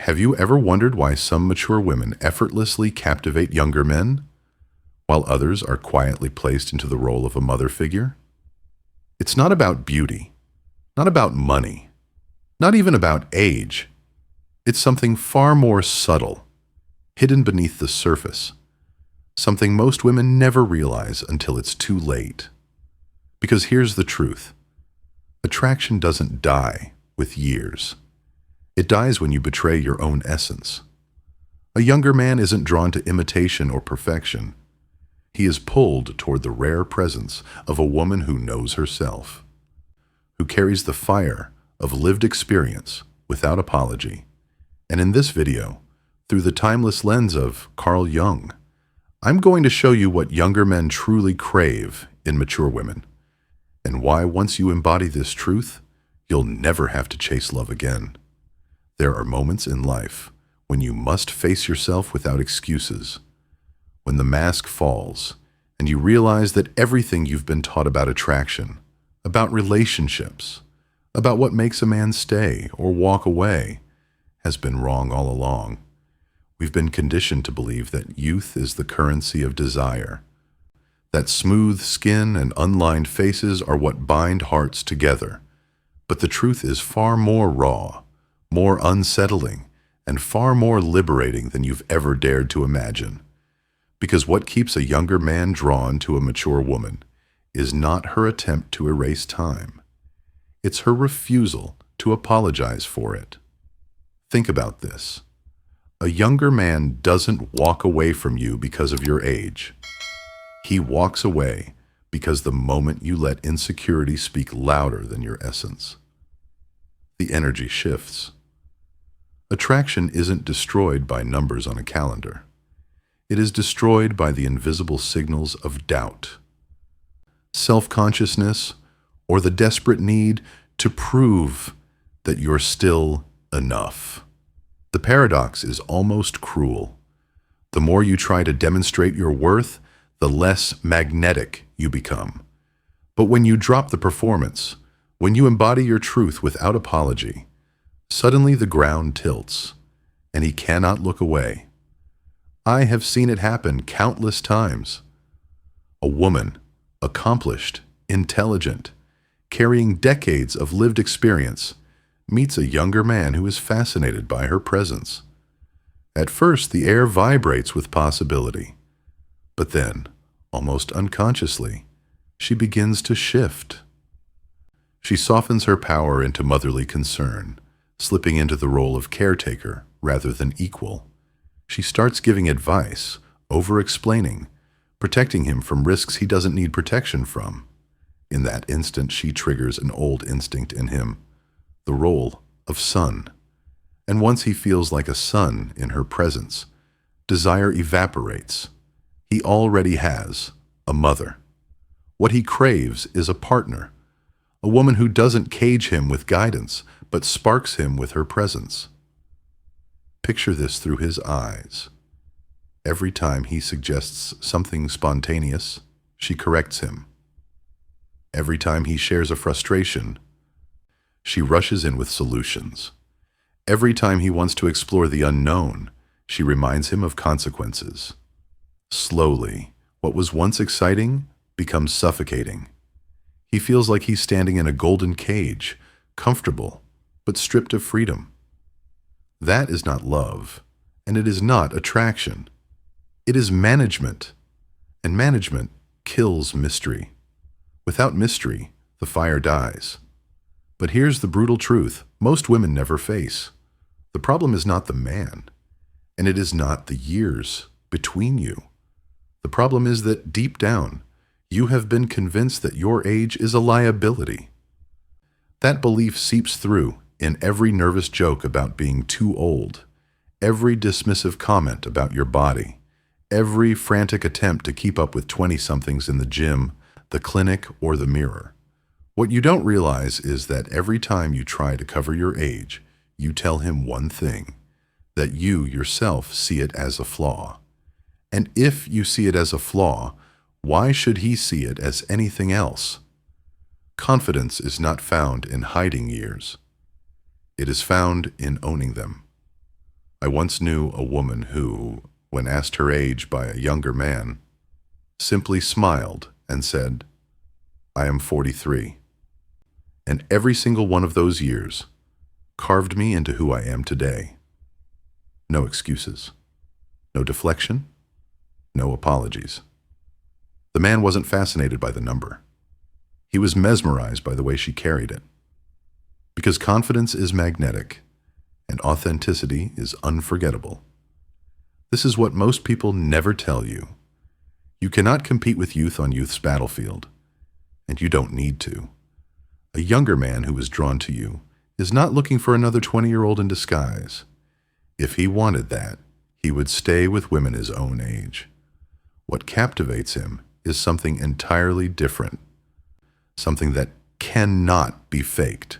Have you ever wondered why some mature women effortlessly captivate younger men, while others are quietly placed into the role of a mother figure? It's not about beauty, not about money, not even about age. It's something far more subtle, hidden beneath the surface, something most women never realize until it's too late. Because here's the truth. Attraction doesn't die with years. It dies when you betray your own essence. A younger man isn't drawn to imitation or perfection. He is pulled toward the rare presence of a woman who knows herself, who carries the fire of lived experience without apology. And in this video, through the timeless lens of Carl Jung, I'm going to show you what younger men truly crave in mature women, and why once you embody this truth, you'll never have to chase love again. There are moments in life when you must face yourself without excuses, when the mask falls and you realize that everything you've been taught about attraction, about relationships, about what makes a man stay or walk away, has been wrong all along. We've been conditioned to believe that youth is the currency of desire, that smooth skin and unlined faces are what bind hearts together. But the truth is far more raw, more unsettling, and far more liberating than you've ever dared to imagine. Because what keeps a younger man drawn to a mature woman is not her attempt to erase time. It's her refusal to apologize for it. Think about this. A younger man doesn't walk away from you because of your age. He walks away because the moment you let insecurity speak louder than your essence, the energy shifts. Attraction isn't destroyed by numbers on a calendar. It is destroyed by the invisible signals of doubt, self-consciousness, or the desperate need to prove that you're still enough. The paradox is almost cruel. The more you try to demonstrate your worth, the less magnetic you become. But when you drop the performance, when you embody your truth without apology, suddenly the ground tilts, and he cannot look away. I have seen it happen countless times. A woman, accomplished, intelligent, carrying decades of lived experience, meets a younger man who is fascinated by her presence. At first, the air vibrates with possibility, but then, almost unconsciously, she begins to shift. She softens her power into motherly concern, slipping into the role of caretaker rather than equal. She starts giving advice, over-explaining, protecting him from risks he doesn't need protection from. In that instant, she triggers an old instinct in him, the role of son. And once he feels like a son in her presence, desire evaporates. He already has a mother. What he craves is a partner, a woman who doesn't cage him with guidance, but sparks him with her presence. Picture this through his eyes. Every time he suggests something spontaneous, she corrects him. Every time he shares a frustration, she rushes in with solutions. Every time he wants to explore the unknown, she reminds him of consequences. Slowly, what was once exciting becomes suffocating. He feels like he's standing in a golden cage, comfortable, but stripped of freedom. That is not love, and it is not attraction. It is management, and management kills mystery. Without mystery, the fire dies. But here's the brutal truth most women never face. The problem is not the man, and it is not the years between you. The problem is that deep down, you have been convinced that your age is a liability. That belief seeps through in every nervous joke about being too old, every dismissive comment about your body, every frantic attempt to keep up with 20-somethings in the gym, the clinic, or the mirror. What you don't realize is that every time you try to cover your age, you tell him one thing, that you yourself see it as a flaw. And if you see it as a flaw, why should he see it as anything else? Confidence is not found in hiding years. It is found in owning them. I once knew a woman who, when asked her age by a younger man, simply smiled and said, "I am 43. And every single one of those years carved me into who I am today. No excuses, no deflection, no apologies." The man wasn't fascinated by the number. He was mesmerized by the way she carried it. Because confidence is magnetic and authenticity is unforgettable. This is what most people never tell you. You cannot compete with youth on youth's battlefield, and you don't need to. A younger man who is drawn to you is not looking for another 20-year-old in disguise. If he wanted that, he would stay with women his own age. What captivates him is something entirely different, something that cannot be faked.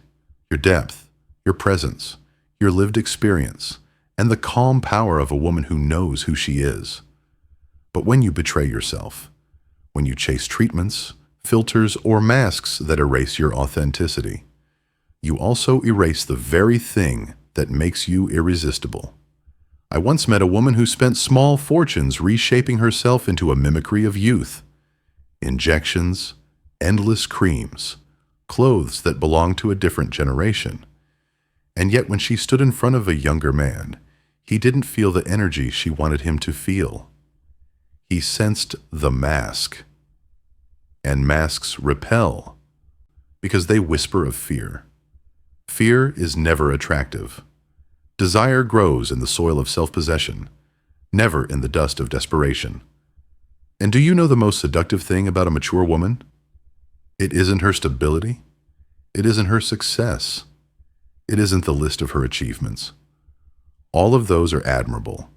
Your depth, your presence, your lived experience, and the calm power of a woman who knows who she is. But when you betray yourself, when you chase treatments, filters, or masks that erase your authenticity, you also erase the very thing that makes you irresistible. I once met a woman who spent small fortunes reshaping herself into a mimicry of youth. Injections, endless creams, clothes that belonged to a different generation. And yet when she stood in front of a younger man, he didn't feel the energy she wanted him to feel. He sensed the mask. And masks repel, because they whisper of fear. Fear is never attractive. Desire grows in the soil of self-possession, never in the dust of desperation. And do you know the most seductive thing about a mature woman? It isn't her stability. It isn't her success. It isn't the list of her achievements. All of those are admirable,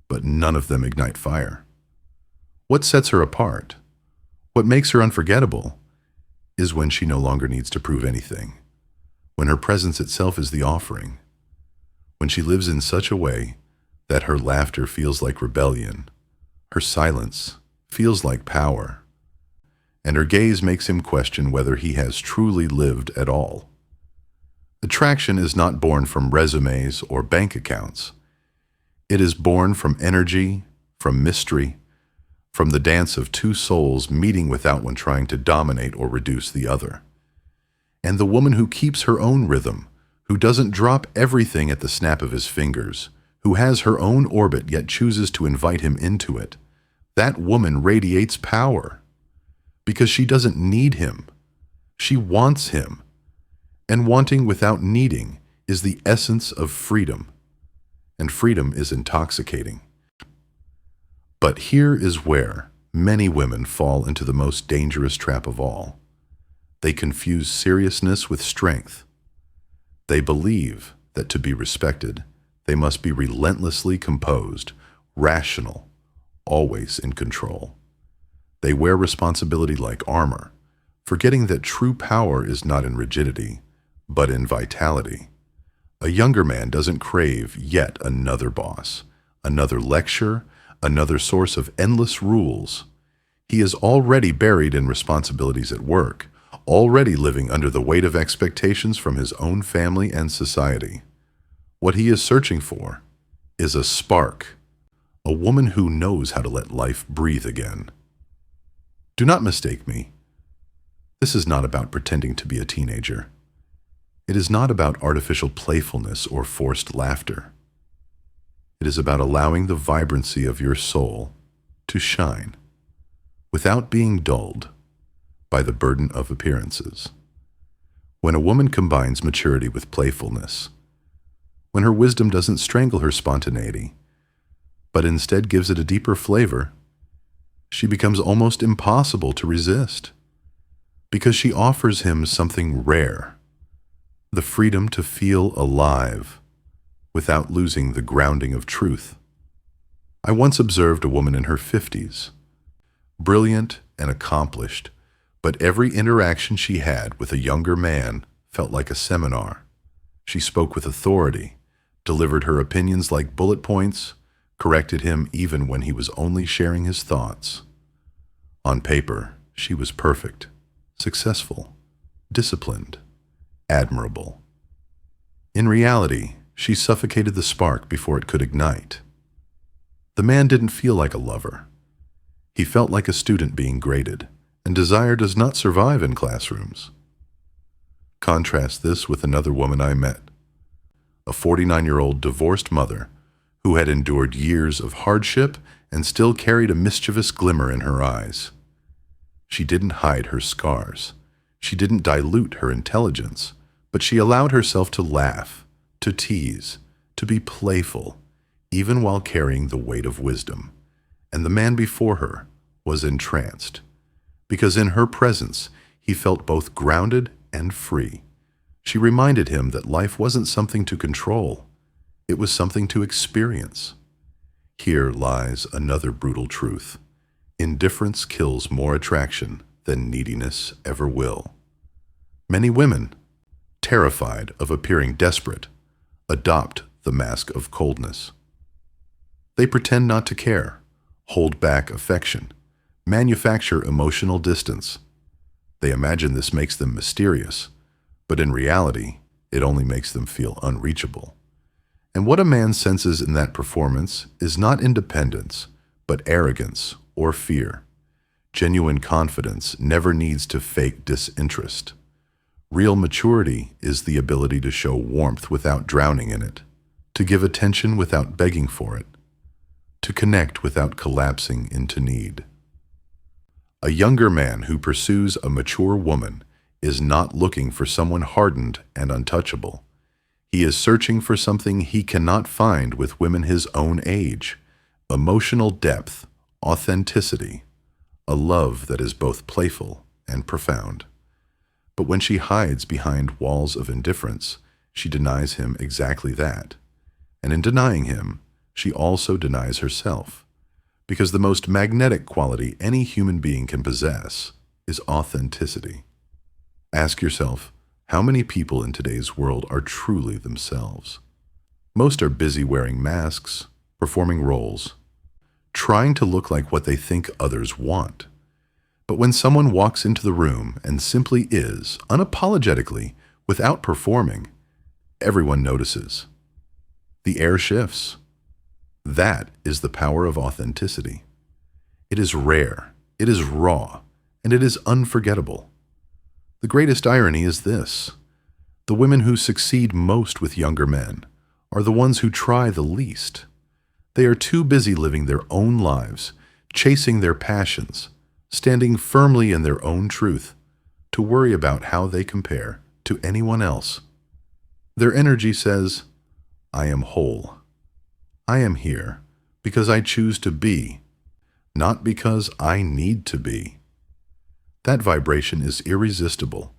but none of them ignite fire. What sets her apart, what makes her unforgettable, is when she no longer needs to prove anything, when her presence itself is the offering, when she lives in such a way that her laughter feels like rebellion, her silence feels like power, and her gaze makes him question whether he has truly lived at all. Attraction is not born from resumes or bank accounts. It is born from energy, from mystery, from the dance of two souls meeting without one trying to dominate or reduce the other. And the woman who keeps her own rhythm, who doesn't drop everything at the snap of his fingers, who has her own orbit yet chooses to invite him into it, that woman radiates power. Because she doesn't need him. She wants him. And wanting without needing is the essence of freedom. And freedom is intoxicating. But here is where many women fall into the most dangerous trap of all. They confuse seriousness with strength. They believe that to be respected, they must be relentlessly composed, rational, always in control. They wear responsibility like armor, forgetting that true power is not in rigidity, but in vitality. A younger man doesn't crave yet another boss, another lecture, another source of endless rules. He is already buried in responsibilities at work, already living under the weight of expectations from his own family and society. What he is searching for is a spark, a woman who knows how to let life breathe again. Do not mistake me. This is not about pretending to be a teenager. It is not about artificial playfulness or forced laughter. It is about allowing the vibrancy of your soul to shine without being dulled by the burden of appearances. When a woman combines maturity with playfulness, when her wisdom doesn't strangle her spontaneity, but instead gives it a deeper flavor, she becomes almost impossible to resist, because she offers him something rare, the freedom to feel alive without losing the grounding of truth. I once observed a woman in her 50s, brilliant and accomplished, but every interaction she had with a younger man felt like a seminar. She spoke with authority, delivered her opinions like bullet points, corrected him even when he was only sharing his thoughts. On paper, she was perfect, successful, disciplined, admirable. In reality, she suffocated the spark before it could ignite. The man didn't feel like a lover. He felt like a student being graded, and desire does not survive in classrooms. Contrast this with another woman I met, a 49-year-old divorced mother who had endured years of hardship and still carried a mischievous glimmer in her eyes. She didn't hide her scars. She didn't dilute her intelligence, but she allowed herself to laugh, to tease, to be playful, even while carrying the weight of wisdom. And the man before her was entranced, because in her presence he felt both grounded and free. She reminded him that life wasn't something to control. It was something to experience. Here lies another brutal truth. Indifference kills more attraction than neediness ever will. Many women, terrified of appearing desperate, adopt the mask of coldness. They pretend not to care, hold back affection, manufacture emotional distance. They imagine this makes them mysterious, but in reality, it only makes them feel unreachable. And what a man senses in that performance is not independence, but arrogance or fear. Genuine confidence never needs to fake disinterest. Real maturity is the ability to show warmth without drowning in it, to give attention without begging for it, to connect without collapsing into need. A younger man who pursues a mature woman is not looking for someone hardened and untouchable. He is searching for something he cannot find with women his own age: emotional depth, authenticity, a love that is both playful and profound. But when she hides behind walls of indifference, she denies him exactly that. And in denying him, she also denies herself. Because the most magnetic quality any human being can possess is authenticity. Ask yourself, how many people in today's world are truly themselves? Most are busy wearing masks, performing roles, trying to look like what they think others want. But when someone walks into the room and simply is, unapologetically, without performing, everyone notices. The air shifts. That is the power of authenticity. It is rare, it is raw, and it is unforgettable. The greatest irony is this: the women who succeed most with younger men are the ones who try the least. They are too busy living their own lives, chasing their passions, standing firmly in their own truth, to worry about how they compare to anyone else. Their energy says, I am whole. I am here because I choose to be, not because I need to be. That vibration is irresistible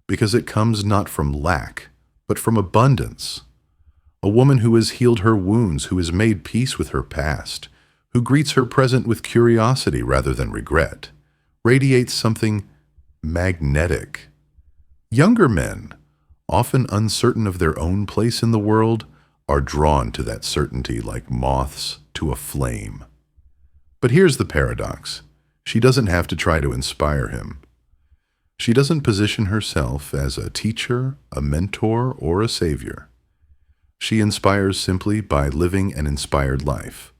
because it comes not from lack, but from abundance. A woman who has healed her wounds, who has made peace with her past, who greets her present with curiosity rather than regret, radiates something magnetic. Younger men, often uncertain of their own place in the world, are drawn to that certainty like moths to a flame. But here's the paradox. She doesn't have to try to inspire him. She doesn't position herself as a teacher, a mentor, or a savior. She inspires simply by living an inspired life.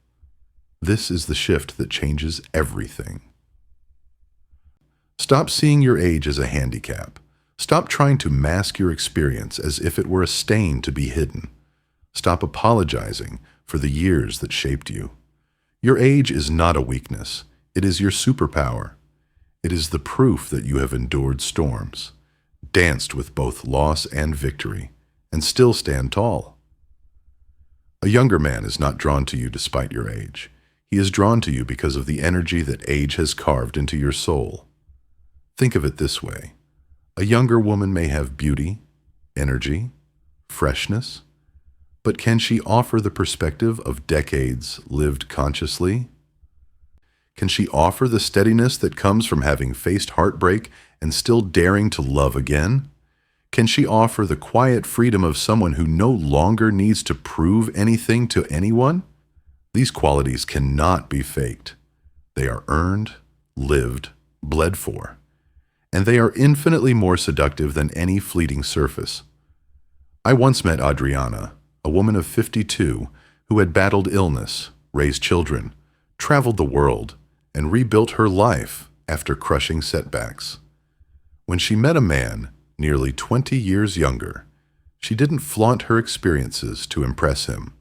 This is the shift that changes everything. Stop seeing your age as a handicap. Stop trying to mask your experience as if it were a stain to be hidden. Stop apologizing for the years that shaped you. Your age is not a weakness. It is your superpower. It is the proof that you have endured storms, danced with both loss and victory, and still stand tall. A younger man is not drawn to you despite your age. He is drawn to you because of the energy that age has carved into your soul. Think of it this way. A younger woman may have beauty, energy, freshness, but can she offer the perspective of decades lived consciously? Can she offer the steadiness that comes from having faced heartbreak and still daring to love again? Can she offer the quiet freedom of someone who no longer needs to prove anything to anyone? These qualities cannot be faked. They are earned, lived, bled for, and they are infinitely more seductive than any fleeting surface. I once met Adriana, a woman of 52 who had battled illness, raised children, traveled the world, and rebuilt her life after crushing setbacks. When she met a man nearly 20 years younger, she didn't flaunt her experiences to impress him.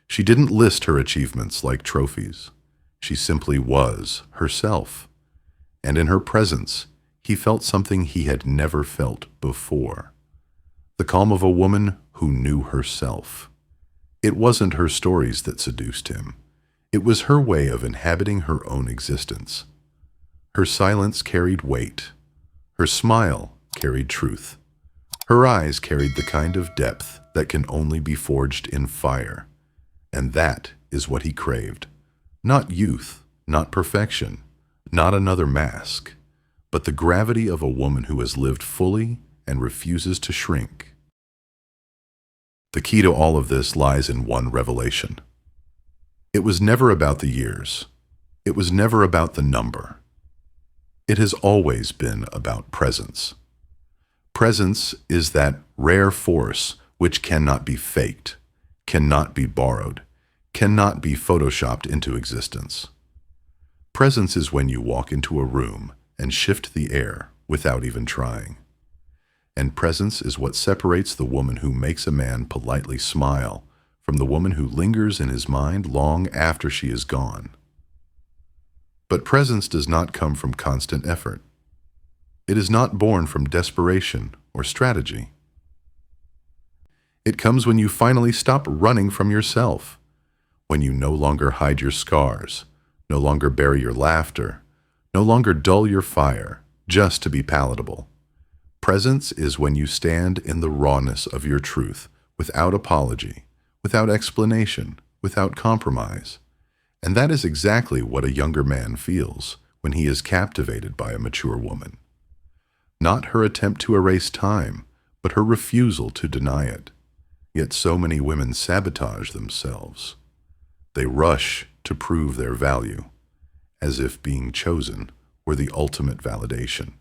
She didn't list her achievements like trophies. She simply was herself. And in her presence, he felt something he had never felt before. The calm of a woman who knew herself. It wasn't her stories that seduced him. It was her way of inhabiting her own existence. Her silence carried weight. Her smile carried truth. Her eyes carried the kind of depth that can only be forged in fire. And that is what he craved. Not youth, not perfection, not another mask, but the gravity of a woman who has lived fully and refuses to shrink. The key to all of this lies in one revelation. It was never about the years. It was never about the number. It has always been about presence. Presence is that rare force which cannot be faked, cannot be borrowed, cannot be photoshopped into existence. Presence is when you walk into a room and shift the air without even trying. And presence is what separates the woman who makes a man politely smile from the woman who lingers in his mind long after she is gone. But presence does not come from constant effort. It is not born from desperation or strategy. It comes when you finally stop running from yourself, when you no longer hide your scars, no longer bury your laughter, no longer dull your fire just to be palatable. Presence is when you stand in the rawness of your truth, without apology, without explanation, without compromise. And that is exactly what a younger man feels when he is captivated by a mature woman. Not her attempt to erase time, but her refusal to deny it. Yet so many women sabotage themselves. They rush to prove their value, as if being chosen were the ultimate validation.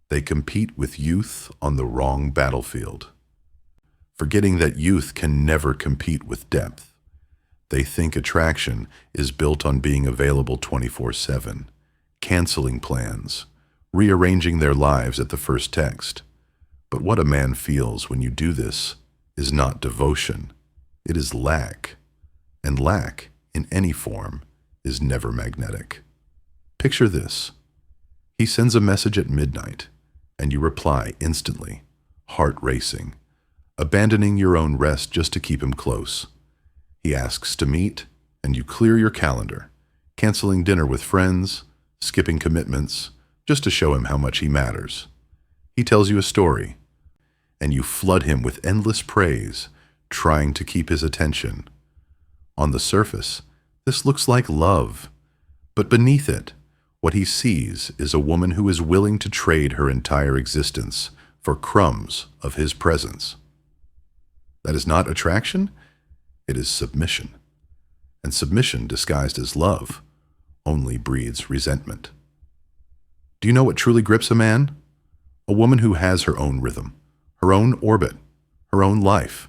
They compete with youth on the wrong battlefield, forgetting that youth can never compete with depth. They think attraction is built on being available 24/7, canceling plans, rearranging their lives at the first text. But what a man feels when you do this is not devotion, it is lack. And lack, in any form, is never magnetic. Picture this. He sends a message at midnight, and you reply instantly, heart racing, abandoning your own rest just to keep him close. He asks to meet, and you clear your calendar, canceling dinner with friends, skipping commitments, just to show him how much he matters. He tells you a story, and you flood him with endless praise, trying to keep his attention. On the surface, this looks like love, but beneath it, what he sees is a woman who is willing to trade her entire existence for crumbs of his presence. That is not attraction, it is submission. And submission disguised as love only breeds resentment. Do you know what truly grips a man? A woman who has her own rhythm, her own orbit, her own life.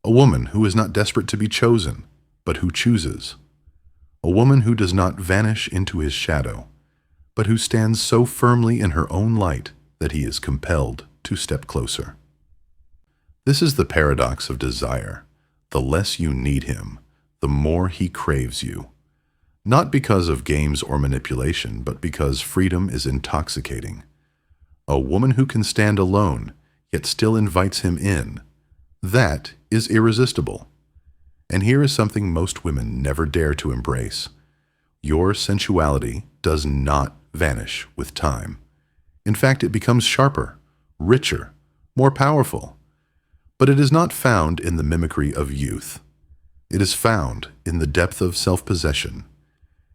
A woman who is not desperate to be chosen, but who chooses. A woman who does not vanish into his shadow, but who stands so firmly in her own light that he is compelled to step closer. This is the paradox of desire. The less you need him, the more he craves you. Not because of games or manipulation, but because freedom is intoxicating. A woman who can stand alone, yet still invites him in, that is irresistible. And here is something most women never dare to embrace. Your sensuality does not vanish with time. In fact, it becomes sharper, richer, more powerful. But it is not found in the mimicry of youth. It is found in the depth of self-possession,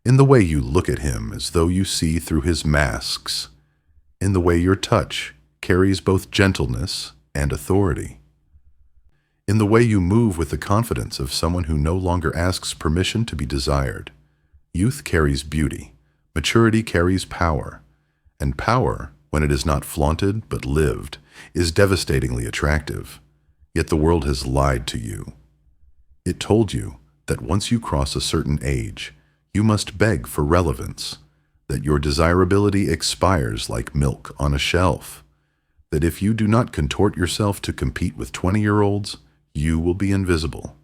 in the way you look at him as though you see through his masks, in the way your touch carries both gentleness and authority, in the way you move with the confidence of someone who no longer asks permission to be desired. Youth carries beauty, maturity carries power, and power, when it is not flaunted but lived, is devastatingly attractive. Yet the world has lied to you. It told you that once you cross a certain age, you must beg for relevance, that your desirability expires like milk on a shelf, that if you do not contort yourself to compete with 20-year-olds, you will be invisible.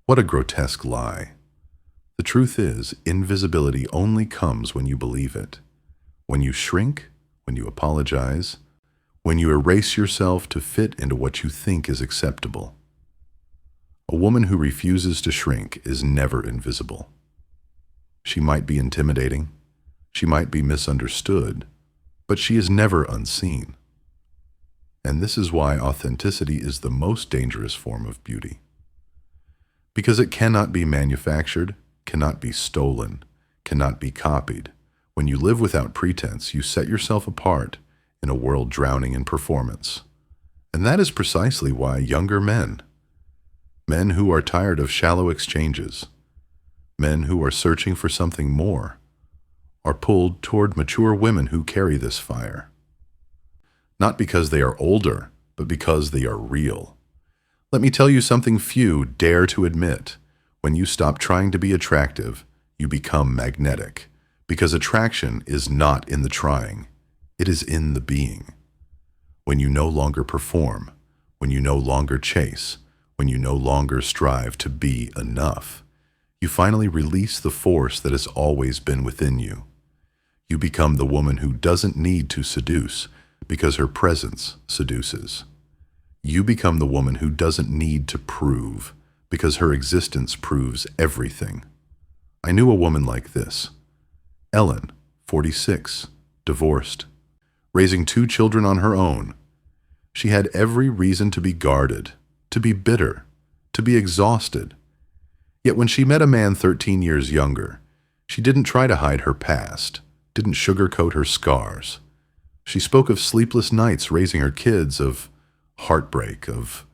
What a grotesque lie. The truth is, invisibility only comes when you believe it. When you shrink, when you apologize, when you erase yourself to fit into what you think is acceptable. A woman who refuses to shrink is never invisible. She might be intimidating, she might be misunderstood, but she is never unseen. And this is why authenticity is the most dangerous form of beauty. Because it cannot be manufactured, cannot be stolen, cannot be copied. When you live without pretense, you set yourself apart in a world drowning in performance. And that is precisely why younger men who are tired of shallow exchanges, men who are searching for something more, are pulled toward mature women who carry this fire. Not because they are older, but because they are real. Let me tell you something few dare to admit. When you stop trying to be attractive, you become magnetic, because attraction is not in the trying, it is in the being. When you no longer perform, when you no longer chase, when you no longer strive to be enough, you finally release the force that has always been within you. You become the woman who doesn't need to seduce because her presence seduces. You become the woman who doesn't need to prove because her existence proves everything. I knew a woman like this. Ellen, 46, divorced, raising 2 children on her own. She had every reason to be guarded, to be bitter, to be exhausted. Yet when she met a man 13 years younger, she didn't try to hide her past, didn't sugarcoat her scars. She spoke of sleepless nights raising her kids, of heartbreak, of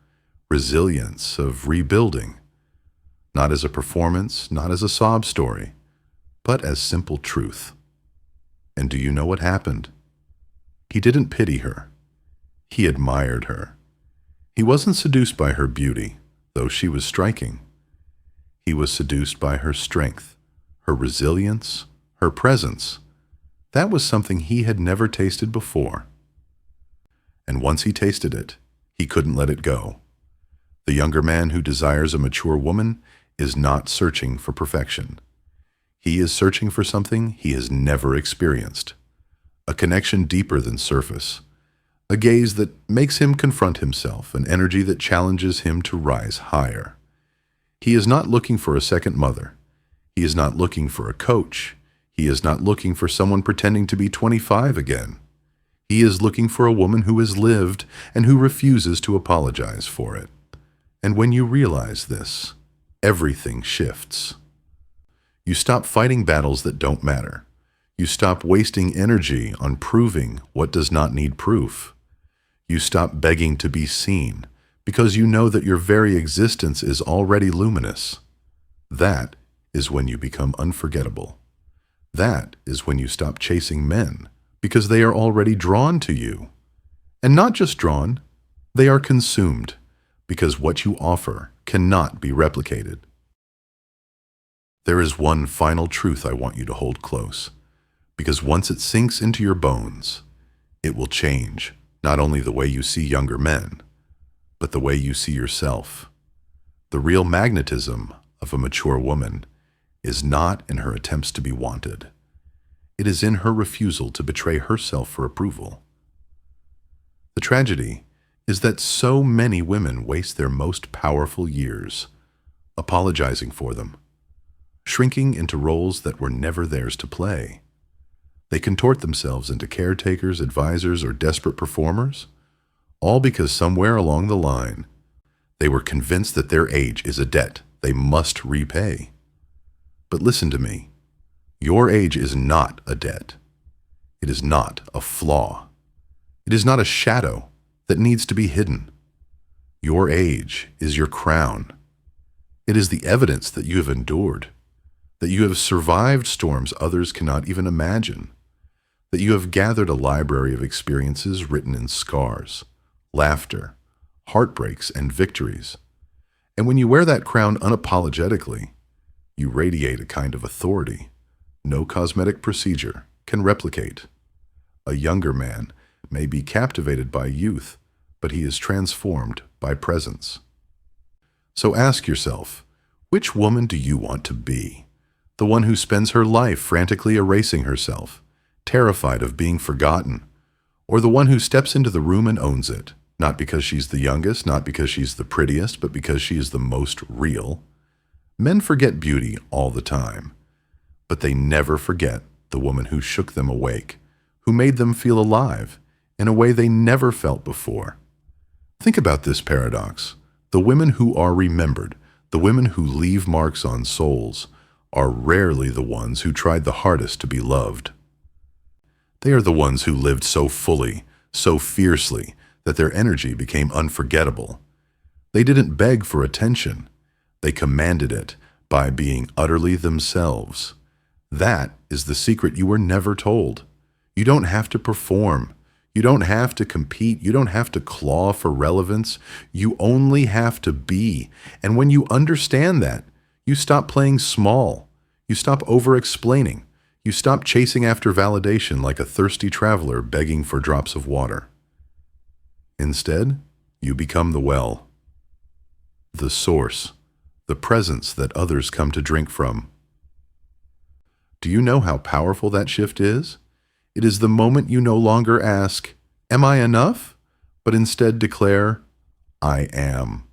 resilience, of rebuilding. Not as a performance, not as a sob story, but as simple truth. And do you know what happened? He didn't pity her. He admired her. He wasn't seduced by her beauty, though she was striking. He was seduced by her strength, her resilience, her presence. That was something he had never tasted before. And once he tasted it, he couldn't let it go. The younger man who desires a mature woman is not searching for perfection. He is searching for something he has never experienced. A connection deeper than surface. A gaze that makes him confront himself, an energy that challenges him to rise higher. He is not looking for a second mother. He is not looking for a coach. He is not looking for someone pretending to be 25 again. He is looking for a woman who has lived and who refuses to apologize for it. And when you realize this, everything shifts. You stop fighting battles that don't matter. You stop wasting energy on proving what does not need proof. You stop begging to be seen because you know that your very existence is already luminous. That is when you become unforgettable. That is when you stop chasing men because they are already drawn to you. And not just drawn, they are consumed because what you offer cannot be replicated. There is one final truth I want you to hold close, because once it sinks into your bones, it will change not only the way you see younger men, but the way you see yourself. The real magnetism of a mature woman is not in her attempts to be wanted. It is in her refusal to betray herself for approval. The tragedy is that so many women waste their most powerful years apologizing for them, shrinking into roles that were never theirs to play. They contort themselves into caretakers, advisors, or desperate performers, all because somewhere along the line, they were convinced that their age is a debt they must repay. But listen to me. Your age is not a debt. It is not a flaw. It is not a shadow that needs to be hidden. Your age is your crown. It is the evidence that you have endured, that you have survived storms others cannot even imagine, that you have gathered a library of experiences written in scars, laughter, heartbreaks, and victories. And when you wear that crown unapologetically, you radiate a kind of authority no cosmetic procedure can replicate. A younger man may be captivated by youth, but he is transformed by presence. So ask yourself, which woman do you want to be? The one who spends her life frantically erasing herself, terrified of being forgotten, or the one who steps into the room and owns it, not because she's the youngest, not because she's the prettiest, but because she is the most real? Men forget beauty all the time, but they never forget the woman who shook them awake, who made them feel alive in a way they never felt before. Think about this paradox. The women who are remembered, the women who leave marks on souls, are rarely the ones who tried the hardest to be loved. They are the ones who lived so fully, so fiercely, that their energy became unforgettable. They didn't beg for attention. They commanded it by being utterly themselves. That is the secret you were never told. You don't have to perform. You don't have to compete. You don't have to claw for relevance. You only have to be. And when you understand that, you stop playing small. You stop over-explaining. You stop chasing after validation like a thirsty traveler begging for drops of water. Instead, you become the well, the source, the presence that others come to drink from. Do you know how powerful that shift is? It is the moment you no longer ask, "Am I enough?" but instead declare, "I am."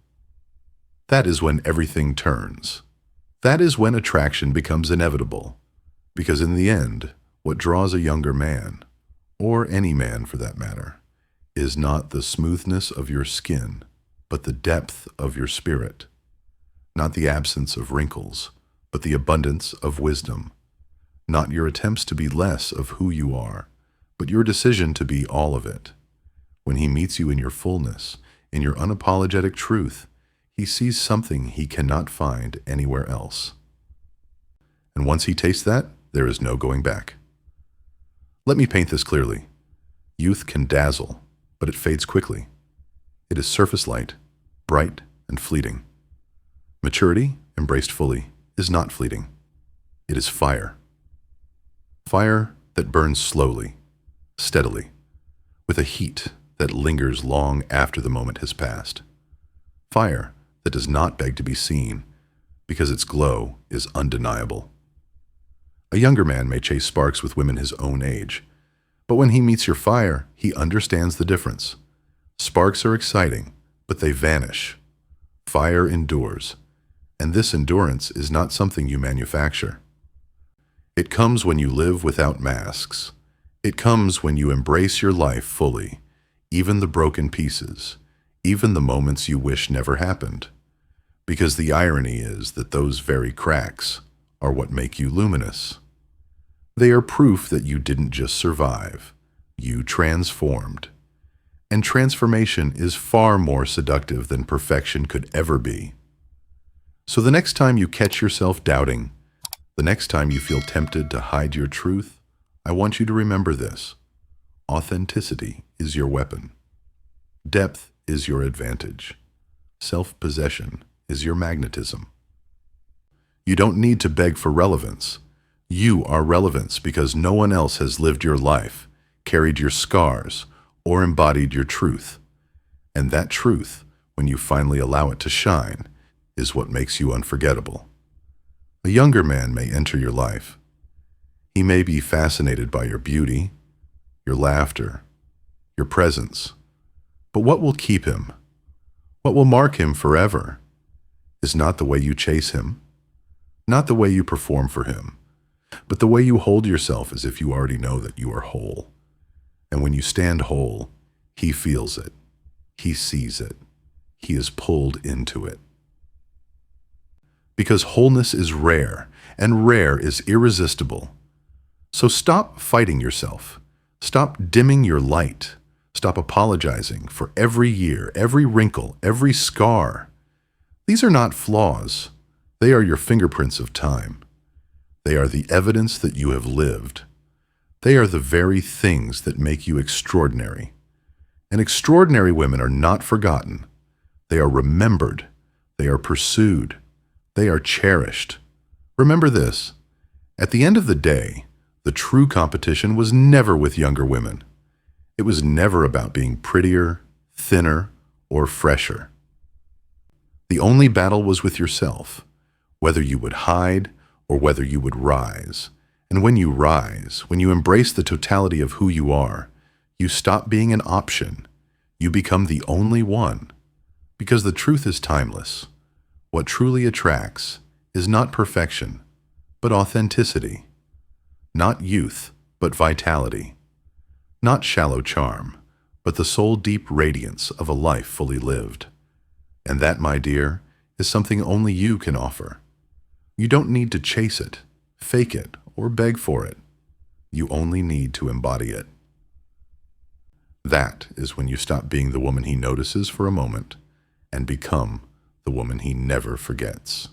That is when everything turns. That is when attraction becomes inevitable. Because in the end, what draws a younger man, or any man for that matter, is not the smoothness of your skin, but the depth of your spirit. Not the absence of wrinkles, but the abundance of wisdom. Not your attempts to be less of who you are, but your decision to be all of it. When he meets you in your fullness, in your unapologetic truth, he sees something he cannot find anywhere else. And once he tastes that, there is no going back. Let me paint this clearly. Youth can dazzle, but it fades quickly. It is surface light, bright and fleeting. Maturity, embraced fully, is not fleeting. It is fire. Fire that burns slowly, steadily, with a heat that lingers long after the moment has passed. Fire that does not beg to be seen, because its glow is undeniable. A younger man may chase sparks with women his own age, but when he meets your fire, he understands the difference. Sparks are exciting, but they vanish. Fire endures, and this endurance is not something you manufacture. It comes when you live without masks. It comes when you embrace your life fully, even the broken pieces, even the moments you wish never happened. Because the irony is that those very cracks are what make you luminous. They are proof that you didn't just survive, you transformed. And transformation is far more seductive than perfection could ever be. So the next time you catch yourself doubting, the next time you feel tempted to hide your truth, I want you to remember this. Authenticity is your weapon. Depth is your advantage. Self-possession is your magnetism. You don't need to beg for relevance. You are relevance because no one else has lived your life, carried your scars, or embodied your truth. And that truth, when you finally allow it to shine, is what makes you unforgettable. A younger man may enter your life. He may be fascinated by your beauty, your laughter, your presence. But what will keep him, what will mark him forever, is not the way you chase him, not the way you perform for him, but the way you hold yourself as if you already know that you are whole. And when you stand whole, he feels it, he sees it, he is pulled into it. Because wholeness is rare, and rare is irresistible. So stop fighting yourself. Stop dimming your light. Stop apologizing for every year, every wrinkle, every scar. These are not flaws. They are your fingerprints of time. They are the evidence that you have lived. They are the very things that make you extraordinary. And extraordinary women are not forgotten. They are remembered. They are pursued. They are cherished. Remember this. At the end of the day, the true competition was never with younger women. It was never about being prettier, thinner, or fresher. The only battle was with yourself, whether you would hide or whether you would rise. And when you rise, when you embrace the totality of who you are, you stop being an option. You become the only one. Because the truth is timeless. What truly attracts is not perfection, but authenticity. Not youth, but vitality. Not shallow charm, but the soul-deep radiance of a life fully lived. And that, my dear, is something only you can offer. You don't need to chase it, fake it, or beg for it. You only need to embody it. That is when you stop being the woman he notices for a moment and become the woman he never forgets.